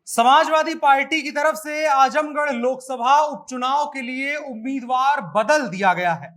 Samajwadi party की तरफ से आजमगढ़ लोकसभा उपचुनाव के लिए उम्मीदवार बदल दिया गया है।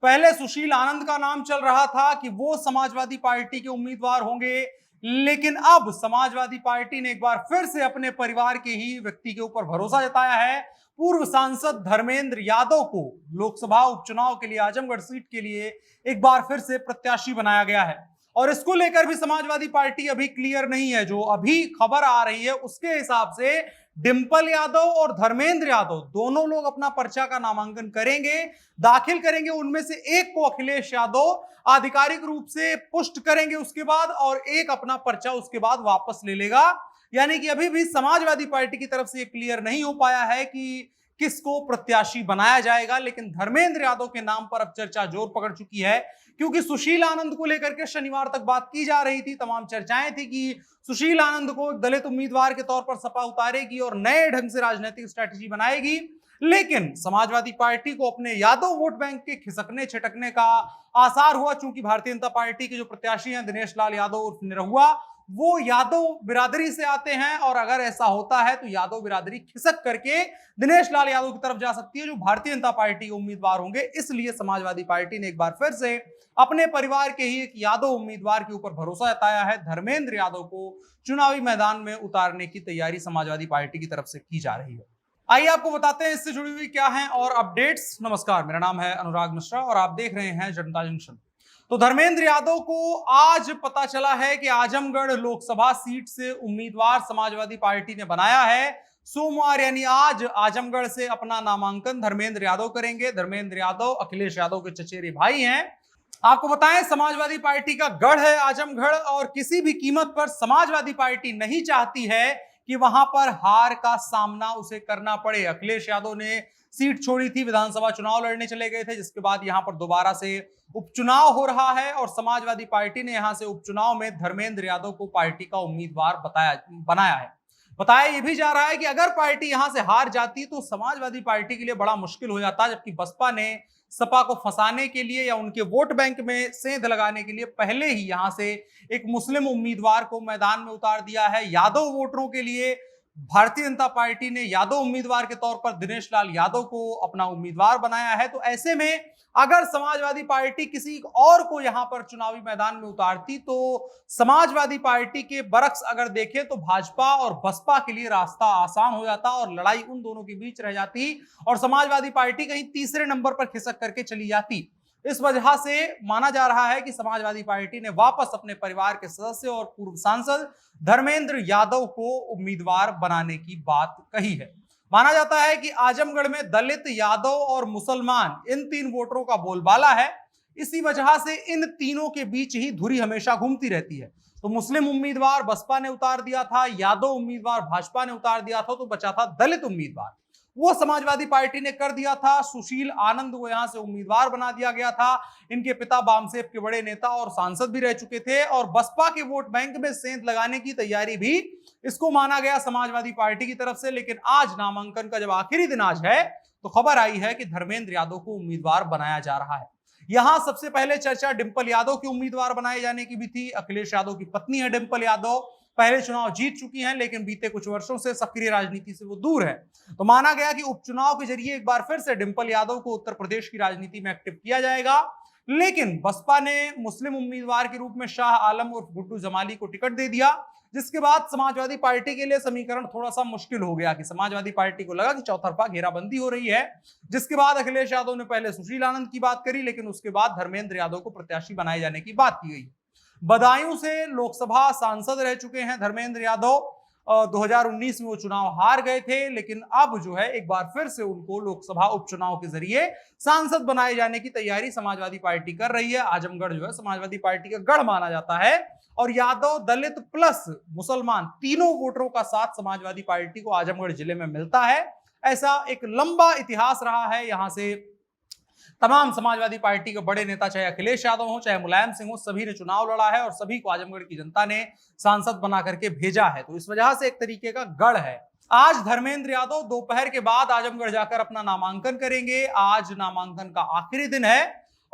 पहले सुशील आनंद का नाम चल रहा था कि वो समाजवादी पार्टी के उम्मीदवार होंगे, लेकिन अब समाजवादी पार्टी ने एक बार फिर से अपने परिवार के ही व्यक्ति के ऊपर भरोसा जताया है। पूर्व सांसद धर्मेंद्र यादव को लोकसभा उपचुनाव के लिए आजमगढ़ सीट के लिए एक बार फिर से प्रत्याशी बनाया गया है और इसको लेकर भी समाजवादी पार्टी अभी क्लियर नहीं है। जो अभी खबर आ रही है उसके हिसाब से डिंपल यादव और धर्मेंद्र यादव दोनों लोग अपना पर्चा का नामांकन करेंगे, दाखिल करेंगे। उनमें से एक को अखिलेश यादव आधिकारिक रूप से पुष्ट करेंगे उसके बाद, और एक अपना पर्चा उसके बाद वापस ले लेगा। यानी कि अभी भी समाजवादी पार्टी की तरफ से ये क्लियर नहीं हो पाया है कि किसको प्रत्याशी बनाया जाएगा, लेकिन धर्मेंद्र यादव के नाम पर अब चर्चा जोर पकड़ चुकी है, क्योंकि सुशील आनंद को लेकर के शनिवार तक बात की जा रही थी। तमाम चर्चाएं थी कि सुशील आनंद को दलित उम्मीदवार के तौर पर सपा उतारेगी और नए ढंग से राजनीतिक स्ट्रैटेजी बनाएगी, लेकिन समाजवादी पार्टी को अपने यादव वोट बैंक के खिसकने छिटकने का आसार हुआ। चूंकि भारतीय जनता पार्टी के जो प्रत्याशी हैं दिनेश लाल यादव उर्फ निरहुआ, वो यादव बिरादरी से आते हैं, और अगर ऐसा होता है तो यादव बिरादरी खिसक करके दिनेश लाल यादव की तरफ जा सकती है, जो भारतीय जनता पार्टी के उम्मीदवार होंगे। इसलिए समाजवादी पार्टी ने एक बार फिर से अपने परिवार के ही एक यादव उम्मीदवार के ऊपर भरोसा जताया है। धर्मेंद्र यादव को चुनावी मैदान में उतारने की तैयारी समाजवादी पार्टी की तरफ से की जा रही है। आइए आपको बताते हैं इससे जुड़ी हुई क्या है और अपडेट्स। नमस्कार, मेरा नाम है अनुराग मिश्रा और आप देख रहे हैं जनता जंक्शन। तो धर्मेंद्र यादव को आज पता चला है कि आजमगढ़ लोकसभा सीट से उम्मीदवार समाजवादी पार्टी ने बनाया है। सोमवार यानी आज आजमगढ़ से अपना नामांकन धर्मेंद्र यादव करेंगे। धर्मेंद्र यादव अखिलेश यादव के चचेरे भाई हैं। आपको बताएं, समाजवादी पार्टी का गढ़ है आजमगढ़, और किसी भी कीमत पर समाजवादी पार्टी नहीं चाहती है कि वहां पर हार का सामना उसे करना पड़े। अखिलेश यादव ने सीट छोड़ी थी, विधानसभा चुनाव लड़ने चले गए थे, जिसके बाद यहां पर दोबारा से उपचुनाव हो रहा है और समाजवादी पार्टी ने यहां से उपचुनाव में धर्मेंद्र यादव को पार्टी का उम्मीदवार बनाया है। बताया यह भी जा रहा है कि अगर पार्टी यहां से हार जाती तो समाजवादी पार्टी के लिए बड़ा मुश्किल हो जाता, जबकि बसपा ने सपा को फंसाने के लिए या उनके वोट बैंक में सेंध लगाने के लिए पहले ही यहां से एक मुस्लिम उम्मीदवार को मैदान में उतार दिया है। यादव वोटरों के लिए भारतीय जनता पार्टी ने यादव उम्मीदवार के तौर पर दिनेश लाल यादव को अपना उम्मीदवार बनाया है। तो ऐसे में अगर समाजवादी पार्टी किसी और को यहां पर चुनावी मैदान में उतारती तो समाजवादी पार्टी के बरक्स अगर देखें तो भाजपा और बसपा के लिए रास्ता आसान हो जाता और लड़ाई उन दोनों के बीच रह जाती और समाजवादी पार्टी कहीं तीसरे नंबर पर खिसक करके चली जाती। इस वजह से माना जा रहा है कि समाजवादी पार्टी ने वापस अपने परिवार के सदस्य और पूर्व सांसद धर्मेंद्र यादव को उम्मीदवार बनाने की बात कही है। माना जाता है कि आजमगढ़ में दलित, यादव और मुसलमान इन तीन वोटरों का बोलबाला है। इसी वजह से इन तीनों के बीच ही धुरी हमेशा घूमती रहती है। तो मुस्लिम उम्मीदवार बसपा ने उतार दिया था, यादव उम्मीदवार भाजपा ने उतार दिया था, तो बचा था दलित उम्मीदवार, वो समाजवादी पार्टी ने कर दिया था। सुशील आनंद को यहां से उम्मीदवार बना दिया गया था। इनके पिता बामसेफ के बड़े नेता और सांसद भी रह चुके थे और बसपा के वोट बैंक में सेंध लगाने की तैयारी भी इसको माना गया समाजवादी पार्टी की तरफ से। लेकिन आज नामांकन का जब आखिरी दिन आज है तो खबर आई है कि धर्मेंद्र यादव को उम्मीदवार बनाया जा रहा है। यहां सबसे पहले चर्चा डिंपल यादव के उम्मीदवार बनाए जाने की भी थी। अखिलेश यादव की पत्नी है डिंपल यादव, पहले चुनाव जीत चुकी हैं, लेकिन बीते कुछ वर्षों से सक्रिय राजनीति से वो दूर है। तो माना गया कि उपचुनाव के जरिए एक बार फिर से डिंपल यादव को उत्तर प्रदेश की राजनीति में एक्टिव किया जाएगा। लेकिन बसपा ने मुस्लिम उम्मीदवार के रूप में शाह आलम और गुड्डू जमाली को टिकट दे दिया, जिसके बाद समाजवादी पार्टी के लिए समीकरण थोड़ा सा मुश्किल हो गया कि समाजवादी पार्टी को लगा कि चौतरफा घेराबंदी हो रही है। जिसके बाद अखिलेश यादव ने पहले सुशील आनंद की बात करी, लेकिन उसके बाद धर्मेंद्र यादव को प्रत्याशी बनाए जाने की बात की गई। बदायूं से लोकसभा सांसद रह चुके हैं धर्मेंद्र यादव। 2019 में वो चुनाव हार गए थे, लेकिन अब जो है एक बार फिर से उनको लोकसभा उपचुनाव के जरिए सांसद बनाए जाने की तैयारी समाजवादी पार्टी कर रही है। आजमगढ़ जो है समाजवादी पार्टी का गढ़ माना जाता है और यादव, दलित प्लस मुसलमान तीनों वोटरों का साथ समाजवादी पार्टी को आजमगढ़ जिले में मिलता है। ऐसा एक लंबा इतिहास रहा है। यहां से तमाम समाजवादी पार्टी के बड़े नेता, चाहे अखिलेश यादव हो चाहे मुलायम सिंह हो, सभी ने चुनाव लड़ा है और सभी को आजमगढ़ की जनता ने सांसद बना करके भेजा है। तो इस वजह से एक तरीके का गढ़ है। आज धर्मेंद्र यादव दोपहर के बाद आजमगढ़ जाकर अपना नामांकन करेंगे। आज नामांकन का आखिरी दिन है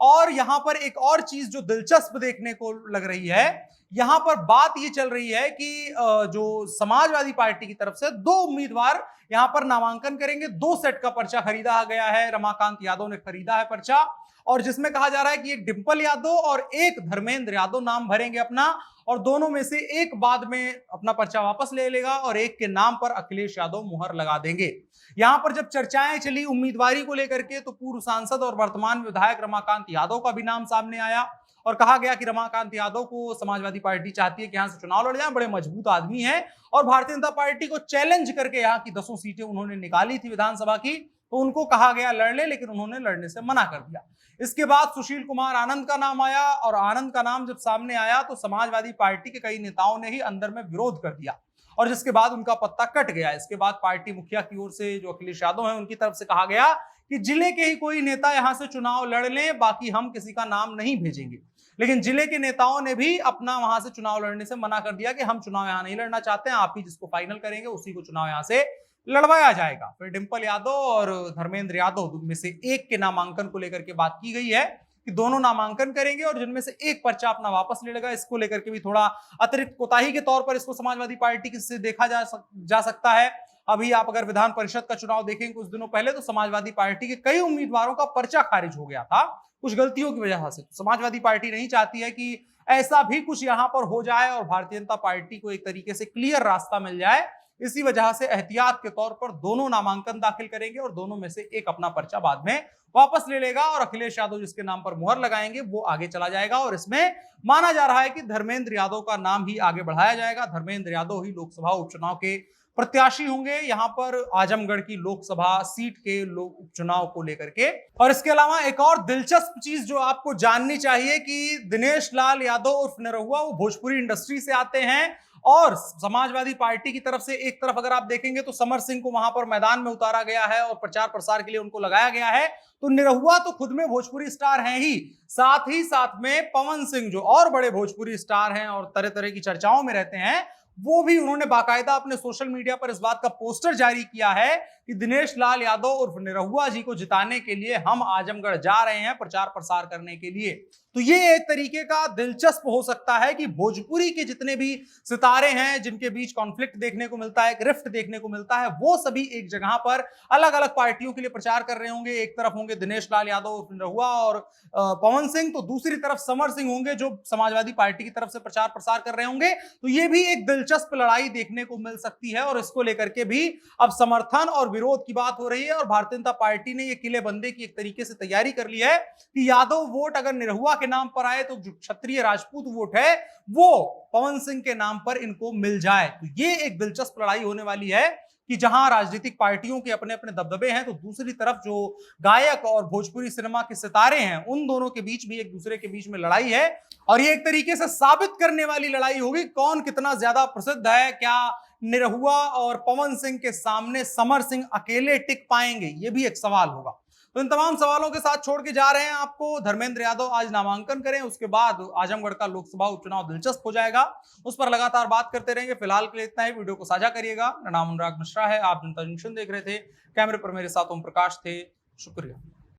और यहां पर एक और चीज जो दिलचस्प देखने को लग रही है, यहां पर बात ये चल रही है कि जो समाजवादी पार्टी की तरफ से 2 उम्मीदवार यहां पर नामांकन करेंगे। 2 सेट का पर्चा खरीदा गया है, रमाकांत यादव ने खरीदा है पर्चा, और जिसमें कहा जा रहा है कि एक डिंपल यादव और एक धर्मेंद्र यादव नाम भरेंगे अपना, और दोनों में से एक बाद में अपना पर्चा वापस ले लेगा और एक के नाम पर अखिलेश यादव मुहर लगा देंगे। यहां पर जब चर्चाएं चली उम्मीदवारी को लेकर के, तो पूर्व सांसद और वर्तमान विधायक रमाकांत यादव का भी नाम सामने आया और कहा गया कि रमाकांत यादव को समाजवादी पार्टी चाहती है कि यहां से चुनाव लड़ जाए, बड़े मजबूत आदमी हैं और भारतीय जनता पार्टी को चैलेंज करके यहां की 10 सीटें उन्होंने निकाली थी विधानसभा की, तो उनको कहा गया लड़ ले, लेकिन उन्होंने लड़ने से मना कर दिया। इसके बाद सुशील कुमार आनंद का नाम आया, और आनंद का नाम जब सामने आया तो समाजवादी पार्टी के कई नेताओं ने ही अंदर में विरोध कर दिया, और जिसके बाद उनका पत्ता कट गया। इसके बाद पार्टी मुखिया की ओर से जो अखिलेश यादव हैं उनकी तरफ से कहा गया कि जिले के ही कोई नेता यहां से चुनाव लड़ लें, बाकी हम किसी का नाम नहीं भेजेंगे। लेकिन जिले के नेताओं ने भी अपना वहां से चुनाव लड़ने से मना कर दिया कि हम चुनाव यहां नहीं लड़ना चाहते हैं, आप ही जिसको फाइनल करेंगे उसी को चुनाव यहां से लड़वाया जाएगा। फिर डिंपल यादव और धर्मेंद्र यादव में से एक के नामांकन को लेकर के बात की गई है कि दोनों नामांकन करेंगे और जिनमें से एक पर्चा अपना वापस ले लेगा। इसको लेकर के भी थोड़ा अतिरिक्त कोताही के तौर पर इसको समाजवादी पार्टी से देखा जा सकता है। अभी आप अगर विधान परिषद का चुनाव देखें कुछ दिनों पहले, तो समाजवादी पार्टी के कई उम्मीदवारों का पर्चा खारिज हो गया था कुछ गलतियों की वजह से। समाजवादी पार्टी नहीं चाहती है कि ऐसा भी कुछ यहां पर हो जाए और भारतीय जनता पार्टी को एक तरीके से क्लियर रास्ता मिल जाए। इसी वजह से एहतियात के तौर पर दोनों नामांकन दाखिल करेंगे और दोनों में से एक अपना पर्चा बाद में वापस ले लेगा, और अखिलेश यादव जिसके नाम पर मुहर लगाएंगे वो आगे चला जाएगा। और इसमें माना जा रहा है कि धर्मेंद्र यादव का नाम ही आगे बढ़ाया जाएगा। धर्मेंद्र यादव ही लोकसभा उपचुनाव के प्रत्याशी होंगे यहां पर आजमगढ़ की लोकसभा सीट के उपचुनाव को लेकर के। और इसके अलावा एक और दिलचस्प चीज जो आपको जाननी चाहिए कि दिनेश लाल यादव उर्फ निरहुआ वो भोजपुरी इंडस्ट्री से आते हैं, और समाजवादी पार्टी की तरफ से एक तरफ अगर आप देखेंगे तो समर सिंह को वहां पर मैदान में उतारा गया है और प्रचार प्रसार के लिए उनको लगाया गया है। तो निरहुआ तो खुद में भोजपुरी स्टार हैं ही साथ में पवन सिंह जो और बड़े भोजपुरी स्टार हैं और तरह तरह की चर्चाओं में रहते हैं, वो भी उन्होंने बाकायदा अपने सोशल मीडिया पर इस बात का पोस्टर जारी किया है कि दिनेश लाल यादव उर्फ निरहुआ जी को जिताने के लिए हम आजमगढ़ जा रहे हैं प्रचार प्रसार करने के लिए। तो ये एक तरीके का दिलचस्प हो सकता है कि भोजपुरी के जितने भी सितारे हैं जिनके बीच कॉन्फ्लिक्ट देखने को मिलता है, एक रिफ्ट देखने को मिलता है, वो सभी एक जगह पर अलग अलग पार्टियों के लिए प्रचार कर रहे होंगे। एक तरफ होंगे दिनेश लाल यादव उर्फ निरहुआ और पवन सिंह, तो दूसरी तरफ समर सिंह होंगे जो समाजवादी पार्टी की तरफ से प्रचार प्रसार कर रहे होंगे। तो ये भी एक दिलचस्प लड़ाई देखने को मिल सकती है, और इसको लेकर के भी अब समर्थन और विरोध की बात हो रही है। और भारतीय जनता पार्टी ने ये किलेबंदी की एक तरीके से तैयारी कर ली है कि यादव वोट अगर निरहुआ के नाम पर आए तो जो क्षत्रिय राजपूत वोट है वो पवन सिंह के नाम पर इनको मिल जाए। तो ये एक दिलचस्प लड़ाई होने वाली है कि जहां राजनीतिक पार्टियों के अपने अपने दबदबे हैं, तो दूसरी तरफ जो गायक और भोजपुरी सिनेमा के सितारे हैं उन दोनों के बीच भी एक दूसरे के बीच में लड़ाई है। और ये एक तरीके से साबित करने वाली लड़ाई होगी कौन कितना ज्यादा प्रसिद्ध है। क्या निरहुआ और पवन सिंह के सामने समर सिंह अकेले टिक पाएंगे, ये भी एक सवाल होगा। तो इन तमाम सवालों के साथ छोड़ के जा रहे हैं आपको। धर्मेंद्र यादव आज नामांकन करें, उसके बाद आजमगढ़ का लोकसभा उपचुनाव दिलचस्प हो जाएगा, उस पर लगातार बात करते रहेंगे। फिलहाल के लिए इतना ही, वीडियो को साझा करिएगा। मेरा नाम अनुराग मिश्रा है, आप जनता जंक्शन देख रहे थे। कैमरे पर मेरे साथ ओम प्रकाश थे। शुक्रिया।